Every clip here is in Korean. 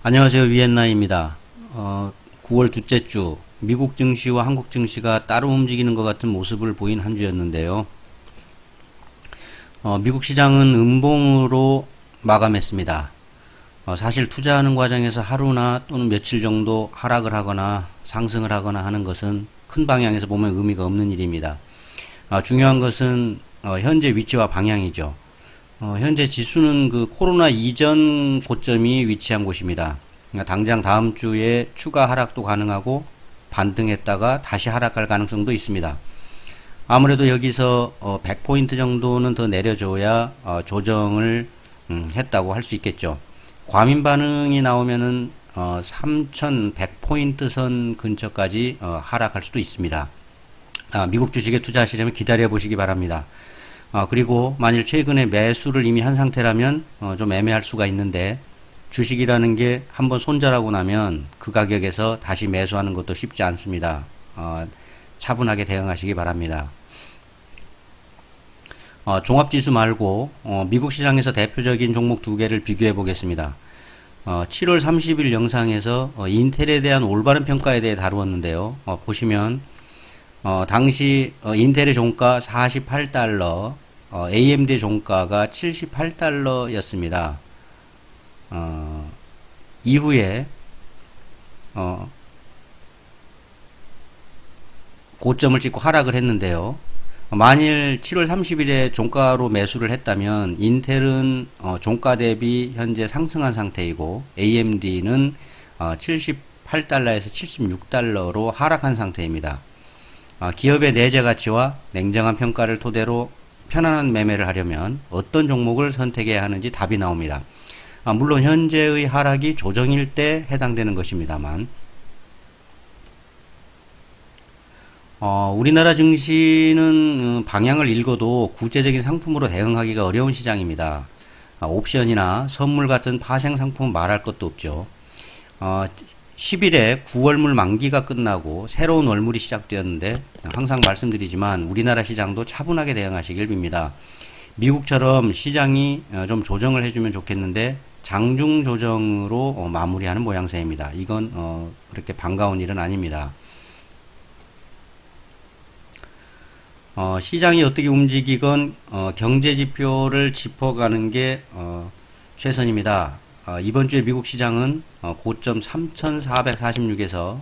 안녕하세요. 위엔나입니다. 9월 둘째 주 미국 증시와 한국 증시가 따로 움직이는 것 같은 모습을 보인 한 주였는데요. 미국 시장은 음봉으로 마감했습니다. 사실 투자하는 과정에서 하루나 또는 며칠 정도 하락을 하거나 상승을 하거나 하는 것은 큰 방향에서 보면 의미가 없는 일입니다. 중요한 것은 현재 위치와 방향이죠. 현재 지수는 그 코로나 이전 고점이 위치한 곳입니다. 그러니까 당장 다음 주에 추가 하락도 가능하고 반등했다가 다시 하락할 가능성도 있습니다. 아무래도 여기서 100포인트 정도는 더 내려줘야 조정을 했다고 할 수 있겠죠. 과민 반응이 나오면은 3100포인트 선 근처까지 하락할 수도 있습니다. 미국 주식에 투자하시려면 기다려 보시기 바랍니다. 그리고 만일 최근에 매수를 이미 한 상태라면 좀 애매할 수가 있는데, 주식이라는 게 한번 손절하고 나면 그 가격에서 다시 매수하는 것도 쉽지 않습니다. 차분하게 대응하시기 바랍니다. 종합지수 말고 미국 시장에서 대표적인 종목 두 개를 비교해 보겠습니다. 7월 30일 영상에서 인텔에 대한 올바른 평가에 대해 다루었는데요. 보시면 당시 인텔의 종가 48달러, AMD의 종가가 78달러였습니다. 이후에 고점을 찍고 하락을 했는데요. 만일 7월 30일에 종가로 매수를 했다면 인텔은 종가 대비 현재 상승한 상태이고, AMD는 78달러에서 76달러로 하락한 상태입니다. 기업의 내재 가치와 냉정한 평가를 토대로 편안한 매매를 하려면 어떤 종목을 선택해야 하는지 답이 나옵니다. 물론 현재의 하락이 조정일 때 해당되는 것입니다만, 우리나라 증시는 방향을 읽어도 구체적인 상품으로 대응하기가 어려운 시장입니다. 옵션이나 선물 같은 파생 상품은 말할 것도 없죠. 10일에 9월물 만기가 끝나고 새로운 월물이 시작되었는데, 항상 말씀드리지만 우리나라 시장도 차분하게 대응하시길 빕니다. 미국처럼 시장이 좀 조정을 해주면 좋겠는데 장중 조정으로 마무리하는 모양새입니다. 이건 그렇게 반가운 일은 아닙니다. 시장이 어떻게 움직이건 경제지표를 짚어가는 게 최선입니다. 이번 주에 미국 시장은 고점 3446에서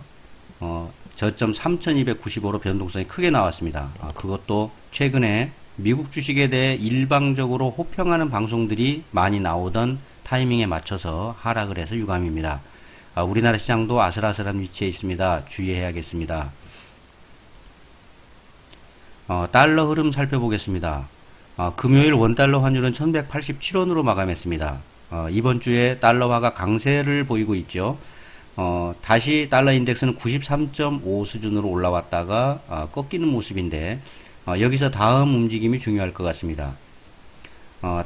저점 3295로 변동성이 크게 나왔습니다. 그것도 최근에 미국 주식에 대해 일방적으로 호평하는 방송들이 많이 나오던 타이밍에 맞춰서 하락을 해서 유감입니다. 우리나라 시장도 아슬아슬한 위치에 있습니다. 주의해야겠습니다. 달러 흐름 살펴보겠습니다. 금요일 원달러 환율은 1187원으로 마감했습니다. 이번 주에 달러화가 강세를 보이고 있죠. 다시 달러 인덱스는 93.5 수준으로 올라왔다가 꺾이는 모습인데, 여기서 다음 움직임이 중요할 것 같습니다.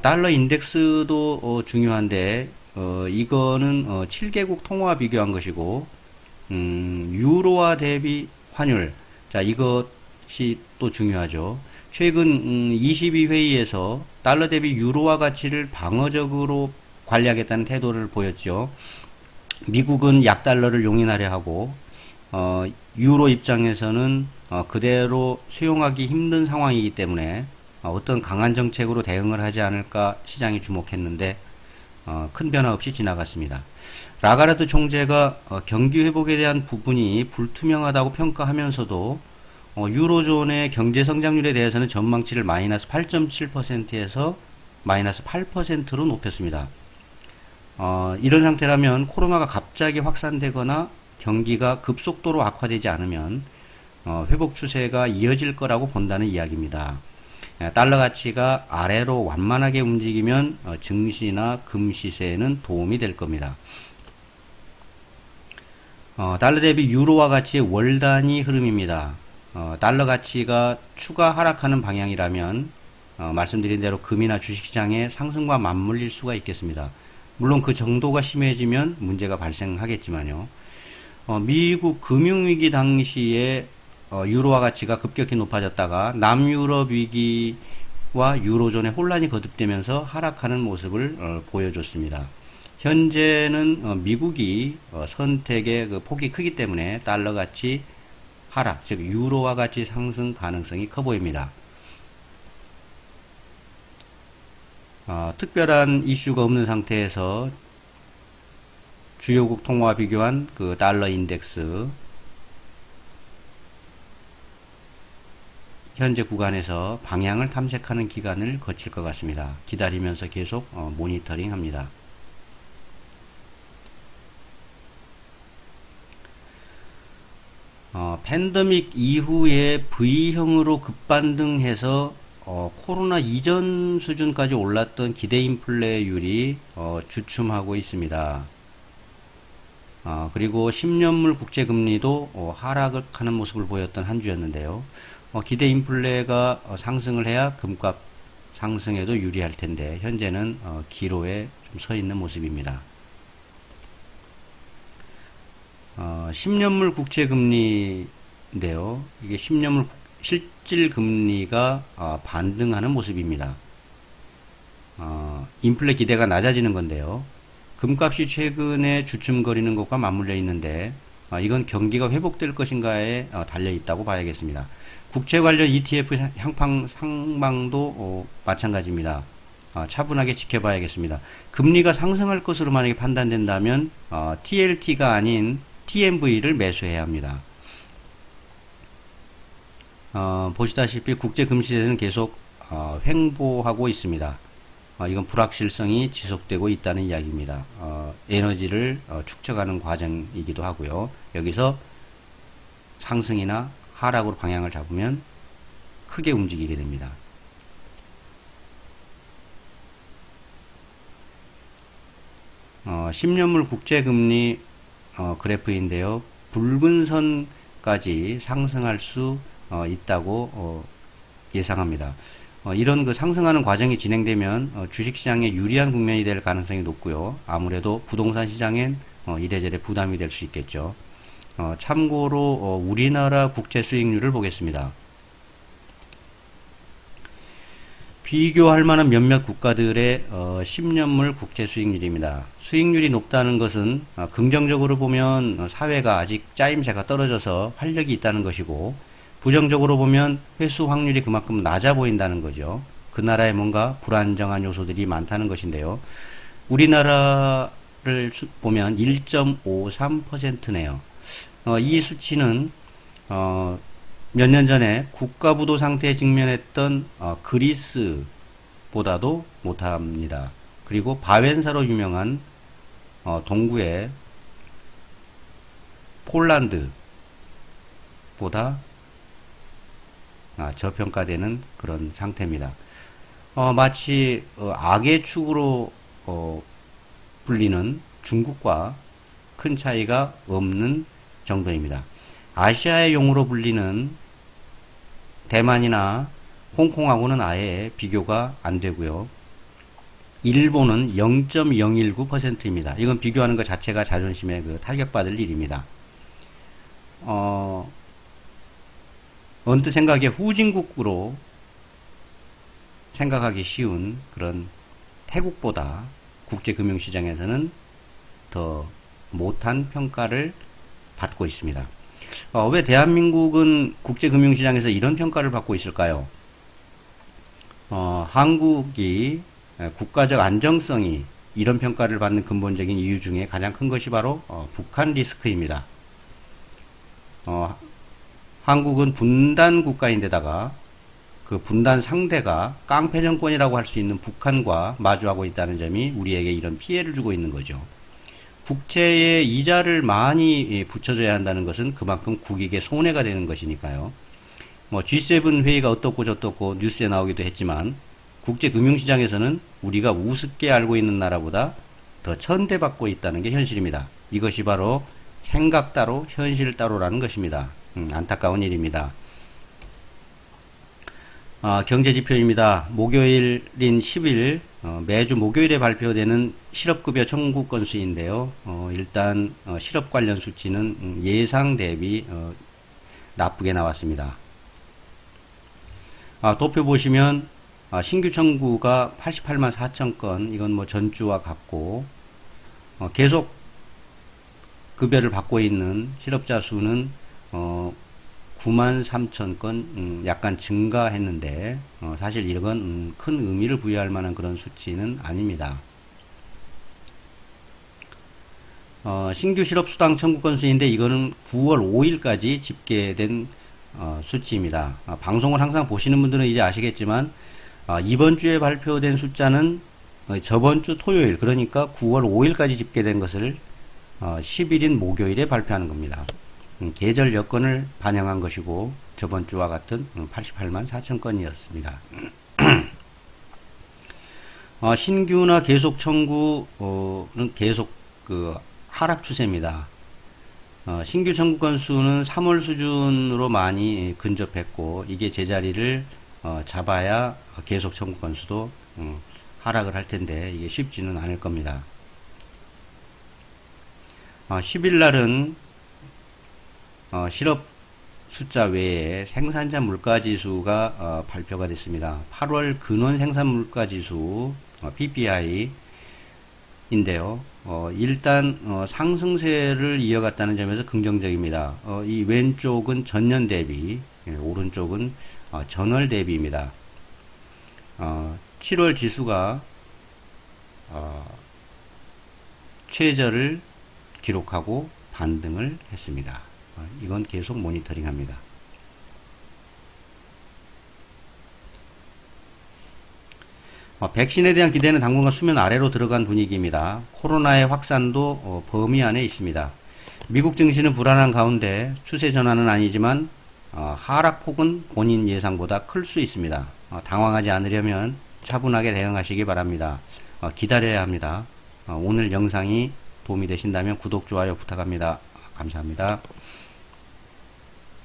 달러 인덱스도 중요한데, 이거는 7개국 통화 비교한 것이고, 유로화 대비 환율, 자, 이것이 또 중요하죠. 최근 22회의에서 달러 대비 유로화 가치를 방어적으로 관리하겠다는 태도를 보였죠. 미국은 약달러를 용인하려 하고, 유로 입장에서는 그대로 수용하기 힘든 상황이기 때문에 어떤 강한 정책으로 대응을 하지 않을까 시장이 주목했는데 큰 변화 없이 지나갔습니다. 라가르드 총재가 경기 회복에 대한 부분이 불투명하다고 평가하면서도 유로존의 경제 성장률에 대해서는 전망치를 마이너스 8.7%에서 마이너스 8%로 높였습니다. 이런 상태라면 코로나가 갑자기 확산되거나 경기가 급속도로 악화되지 않으면 회복 추세가 이어질 거라고 본다는 이야기입니다. 달러 가치가 아래로 완만하게 움직이면 증시나 금 시세에는 도움이 될 겁니다. 달러 대비 유로화 가치의 월 단위 흐름입니다. 달러 가치가 추가 하락하는 방향이라면 말씀드린 대로 금이나 주식시장의 상승과 맞물릴 수가 있겠습니다. 물론 그 정도가 심해지면 문제가 발생하겠지만요. 미국 금융위기 당시에 유로화 가치가 급격히 높아졌다가 남유럽 위기와 유로존의 혼란이 거듭되면서 하락하는 모습을 보여줬습니다. 현재는 미국이 선택의 그 폭이 크기 때문에 달러 가치 하락, 즉 유로와 같이 상승 가능성이 커 보입니다. 특별한 이슈가 없는 상태에서 주요국 통화와 비교한 그 달러 인덱스 현재 구간에서 방향을 탐색하는 기간을 거칠 것 같습니다. 기다리면서 계속 모니터링 합니다. 팬데믹 이후에 V형으로 급반등해서 코로나 이전 수준까지 올랐던 기대 인플레율이 주춤하고 있습니다. 그리고 10년물 국채금리도 하락하는 모습을 보였던 한 주였는데요. 기대 인플레가 상승을 해야 금값 상승에도 유리할 텐데 현재는 기로에 좀 서 있는 모습입니다. 10년물 국채금리인데요. 이게 10년물 실질금리가 반등하는 모습입니다. 인플레 기대가 낮아지는 건데요. 금값이 최근에 주춤거리는 것과 맞물려 있는데 이건 경기가 회복될 것인가에 달려 있다고 봐야겠습니다. 국채 관련 ETF 상방도 마찬가지입니다. 차분하게 지켜봐야겠습니다. 금리가 상승할 것으로 만약에 판단된다면 TLT가 아닌 TMV를 매수해야 합니다. 보시다시피 국제 금시대는 계속 횡보하고 있습니다. 이건 불확실성이 지속되고 있다는 이야기입니다. 에너지를 축적하는 과정이기도 하고요. 여기서 상승이나 하락으로 방향을 잡으면 크게 움직이게 됩니다. 어, 10년물 국제금리 그래프인데요. 붉은 선까지 상승할 수 있다고 예상합니다. 이런 그 상승하는 과정이 진행되면 주식시장에 유리한 국면이 될 가능성이 높고요. 아무래도 부동산 시장엔 이래저래 부담이 될 수 있겠죠. 참고로 우리나라 국채 수익률을 보겠습니다. 비교할 만한 몇몇 국가들의 10년물 국채 수익률입니다. 수익률이 높다는 것은 긍정적으로 보면 사회가 아직 짜임새가 떨어져서 활력이 있다는 것이고, 부정적으로 보면 회수 확률이 그만큼 낮아 보인다는 거죠. 그 나라에 뭔가 불안정한 요소들이 많다는 것인데요. 우리나라를 보면 1.53%네요. 이 수치는 몇 년 전에 국가부도 상태에 직면했던 그리스보다도 못합니다. 그리고 바웬사로 유명한 동구의 폴란드보다 저평가되는 그런 상태입니다. 마치 악의 축으로 불리는 중국과 큰 차이가 없는 정도입니다. 아시아의 용으로 불리는 대만이나 홍콩하고는 아예 비교가 안 되고요. 일본은 0.019%입니다. 이건 비교하는 것 자체가 자존심에 타격받을 일입니다. 언뜻 생각에 후진국으로 생각하기 쉬운 그런 태국보다 국제금융시장에서는 더 못한 평가를 받고 있습니다. 왜 대한민국은 국제금융시장에서 이런 평가를 받고 있을까요? 한국이 국가적 안정성이 이런 평가를 받는 근본적인 이유 중에 가장 큰 것이 바로 북한 리스크입니다. 한국은 분단 국가인데다가 그 분단 상대가 깡패 정권이라고 할 수 있는 북한과 마주하고 있다는 점이 우리에게 이런 피해를 주고 있는 거죠. 국채에 이자를 많이 붙여줘야 한다는 것은 그만큼 국익에 손해가 되는 것이니까요. G7 회의가 어떻고 저떻고 뉴스에 나오기도 했지만 국제금융시장에서는 우리가 우습게 알고 있는 나라보다 더 천대받고 있다는 게 현실입니다. 이것이 바로 생각 따로 현실 따로라는 것입니다. 안타까운 일입니다. 경제지표입니다. 목요일인 10일 매주 목요일에 발표되는 실업급여 청구 건수인데요. 일단 실업 관련 수치는 예상 대비 나쁘게 나왔습니다. 도표 보시면 신규 청구가 88만 4천 건, 이건 전주와 같고 계속 급여를 받고 있는 실업자 수는 93,000건 약간 증가했는데 사실 이건 큰 의미를 부여할 만한 그런 수치는 아닙니다. 신규 실업수당 청구 건수인데 이거는 9월 5일까지 집계된 수치입니다. 방송을 항상 보시는 분들은 이제 아시겠지만 이번 주에 발표된 숫자는 저번 주 토요일, 그러니까 9월 5일까지 집계된 것을 10일인 목요일에 발표하는 겁니다. 계절 여건을 반영한 것이고 저번 주와 같은 88만 4천 건이었습니다. 신규나 계속 청구는 계속 하락 추세입니다. 신규 청구 건수는 3월 수준으로 많이 근접했고 이게 제자리를 잡아야 계속 청구 건수도 하락을 할 텐데 이게 쉽지는 않을 겁니다. 10일 날은 실업 숫자 외에 생산자 물가지수가 발표가 됐습니다. 8월 근원 생산 물가지수 PPI인데요. 일단 상승세를 이어갔다는 점에서 긍정적입니다. 이 왼쪽은 전년 대비, 오른쪽은 전월 대비입니다. 7월 지수가 최저를 기록하고 반등을 했습니다. 이건 계속 모니터링합니다. 백신에 대한 기대는 당분간 수면 아래로 들어간 분위기입니다. 코로나의 확산도 범위 안에 있습니다. 미국 증시는 불안한 가운데 추세 전환은 아니지만 하락폭은 본인 예상보다 클 수 있습니다. 당황하지 않으려면 차분하게 대응하시기 바랍니다. 기다려야 합니다. 오늘 영상이 도움이 되신다면 구독, 좋아요 부탁합니다. 감사합니다.